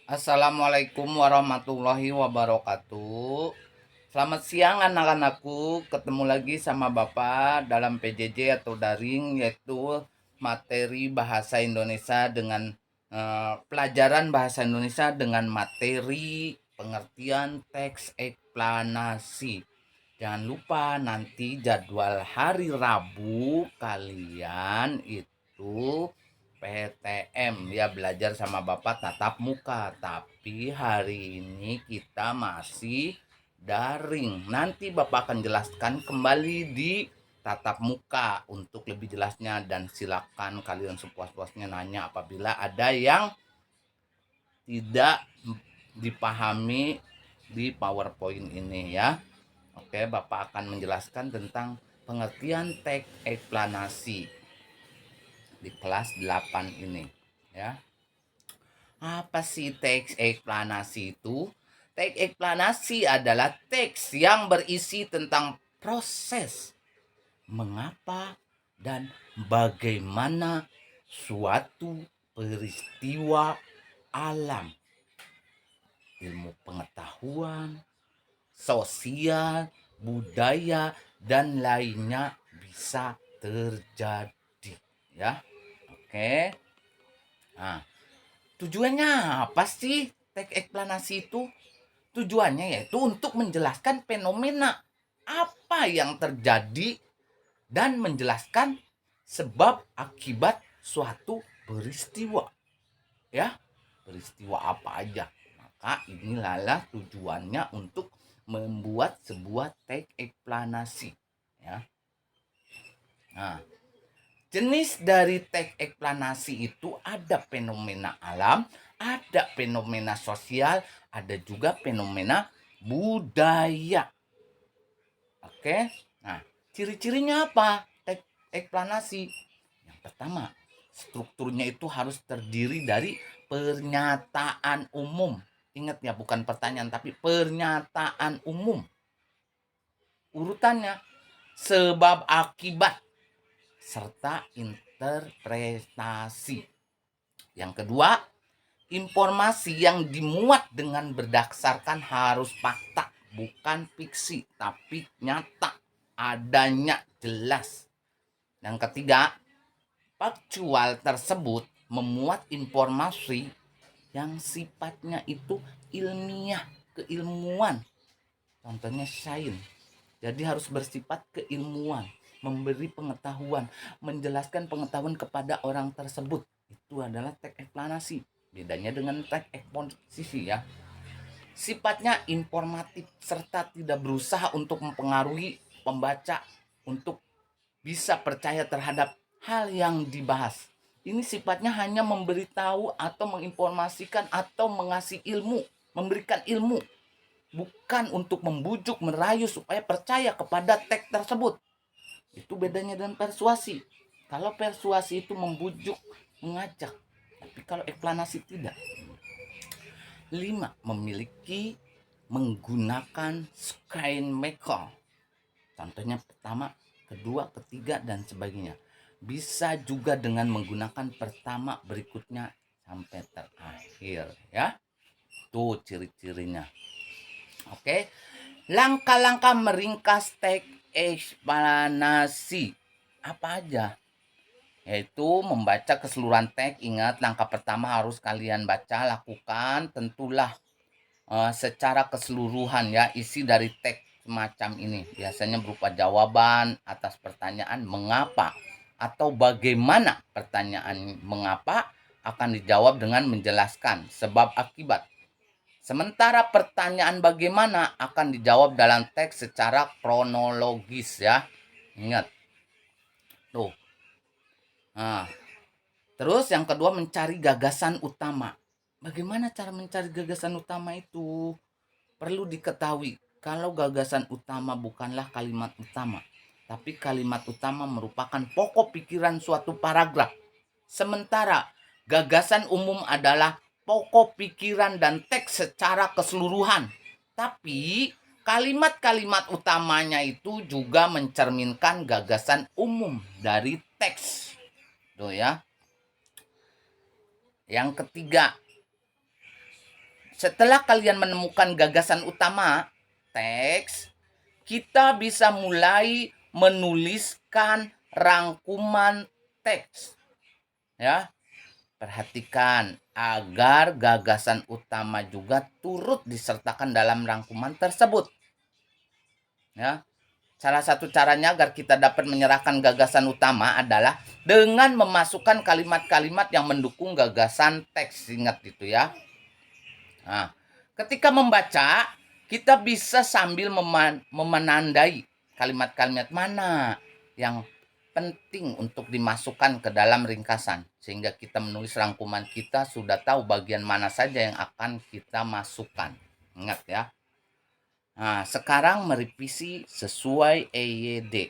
Assalamualaikum warahmatullahi wabarakatuh. Selamat siang anak-anakku. Ketemu lagi sama Bapak dalam PJJ atau daring, yaitu materi bahasa Indonesia dengan pelajaran bahasa Indonesia dengan materi pengertian teks eksplanasi. Jangan lupa nanti jadwal hari Rabu kalian itu PTM ya, belajar sama Bapak tatap muka. Tapi hari ini kita masih daring. Nanti Bapak akan jelaskan kembali di tatap muka untuk lebih jelasnya, dan silakan kalian sepuas-puasnya nanya apabila ada yang tidak dipahami di PowerPoint ini ya. Oke, Bapak akan menjelaskan tentang pengertian teks eksplanasi di kelas 8 ini ya. Apa sih teks eksplanasi itu? Teks eksplanasi adalah teks yang berisi tentang proses, mengapa, dan bagaimana suatu peristiwa alam, ilmu pengetahuan, sosial, budaya, dan lainnya bisa terjadi ya. Oke. Nah, tujuannya apa sih teks eksplanasi itu? Tujuannya yaitu untuk menjelaskan fenomena apa yang terjadi dan menjelaskan sebab akibat suatu peristiwa. Ya, peristiwa apa aja. Maka inilah tujuannya untuk membuat sebuah teks eksplanasi. Ya. Nah, jenis dari teks eksplanasi itu ada fenomena alam, ada fenomena sosial, ada juga fenomena budaya. Oke. Nah, ciri-cirinya apa? Teks eksplanasi. Yang pertama, strukturnya itu harus terdiri dari pernyataan umum. Ingat ya, bukan pertanyaan tapi pernyataan umum. Urutannya sebab akibat serta interpretasi. Yang kedua, informasi yang dimuat dengan berdasarkan harus fakta, bukan fiksi, tapi nyata, adanya jelas. Yang ketiga, faktual tersebut memuat informasi yang sifatnya itu ilmiah, keilmuan. Contohnya sains. Jadi harus bersifat keilmuan, memberi pengetahuan, menjelaskan pengetahuan kepada orang tersebut. Itu adalah teks eksplanasi. Bedanya dengan teks eksposisi ya. Sifatnya informatif serta tidak berusaha untuk mempengaruhi pembaca untuk bisa percaya terhadap hal yang dibahas. Ini sifatnya hanya memberitahu atau menginformasikan atau mengasih ilmu, memberikan ilmu, bukan untuk membujuk, merayu supaya percaya kepada teks tersebut. Itu bedanya dengan persuasi. Kalau persuasi itu membujuk, mengajak, tapi kalau eksplanasi tidak. 5. Memiliki menggunakan skyne maker. Contohnya pertama, kedua, ketiga, dan sebagainya. Bisa juga dengan menggunakan pertama, berikutnya, sampai terakhir ya. Tuh ciri-cirinya. Oke. Langkah-langkah meringkas teks eksplanasi. Apa aja? Yaitu membaca keseluruhan teks. Ingat, langkah pertama harus kalian baca, lakukan. Tentulah secara keseluruhan ya isi dari teks semacam ini. Biasanya berupa jawaban atas pertanyaan mengapa atau bagaimana. Pertanyaan mengapa akan dijawab dengan menjelaskan sebab akibat. Sementara pertanyaan bagaimana akan dijawab dalam teks secara kronologis ya. Ingat. Tuh. Nah, terus yang kedua mencari gagasan utama. Bagaimana cara mencari gagasan utama itu? Perlu diketahui kalau gagasan utama bukanlah kalimat utama, tapi kalimat utama merupakan pokok pikiran suatu paragraf. Sementara gagasan umum adalah pokok pikiran dan teks secara keseluruhan. Tapi kalimat-kalimat utamanya itu juga mencerminkan gagasan umum dari teks. Tuh ya. Yang ketiga, Setelah kalian menemukan gagasan utama teks, kita bisa mulai menuliskan rangkuman teks. Ya, perhatikan agar gagasan utama juga turut disertakan dalam rangkuman tersebut. Ya, salah satu caranya agar kita dapat menyerahkan gagasan utama adalah dengan memasukkan kalimat-kalimat yang mendukung gagasan teks. Ingat itu ya. Nah, ketika membaca, kita bisa sambil memenandai kalimat-kalimat mana yang penting untuk dimasukkan ke dalam ringkasan. Sehingga kita menulis rangkuman kita sudah tahu bagian mana saja yang akan kita masukkan. Ingat ya. Nah, sekarang merevisi sesuai EYD.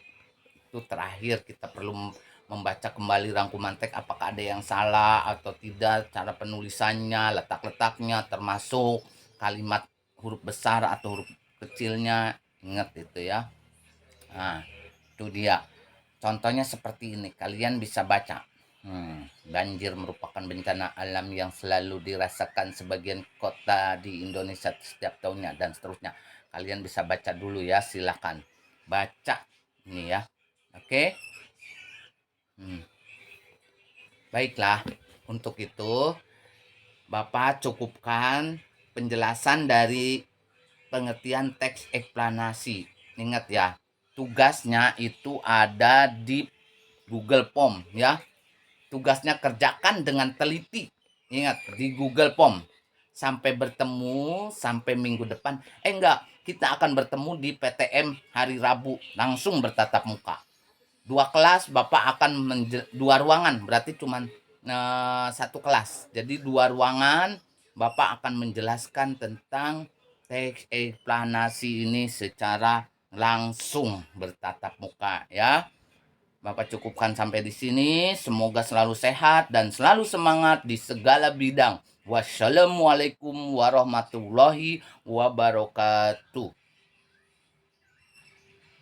Itu terakhir kita perlu membaca kembali rangkuman teks apakah ada yang salah atau tidak, cara penulisannya, letak-letaknya, termasuk kalimat huruf besar atau huruf kecilnya. Ingat itu ya. Nah, itu dia. Contohnya seperti ini, kalian bisa baca. Banjir merupakan bencana alam yang selalu dirasakan sebagian kota di Indonesia setiap tahunnya dan seterusnya. Kalian bisa baca dulu ya, silakan baca ini ya. Oke. Baiklah, untuk itu Bapak cukupkan penjelasan dari pengertian teks eksplanasi. Ingat ya, tugasnya itu ada di Google Form ya. Tugasnya kerjakan dengan teliti. Ingat, di Google Form. Sampai bertemu, sampai minggu depan. Enggak, kita akan bertemu di PTM hari Rabu. Langsung bertatap muka. 2 kelas, Bapak akan 2 ruangan. Berarti cuma 1 kelas. Jadi 2 ruangan, Bapak akan menjelaskan tentang teks eksplanasi ini secara langsung bertatap muka ya. Bapak cukupkan sampai di sini. Semoga selalu sehat dan selalu semangat di segala bidang. Wassalamualaikum warahmatullahi wabarakatuh.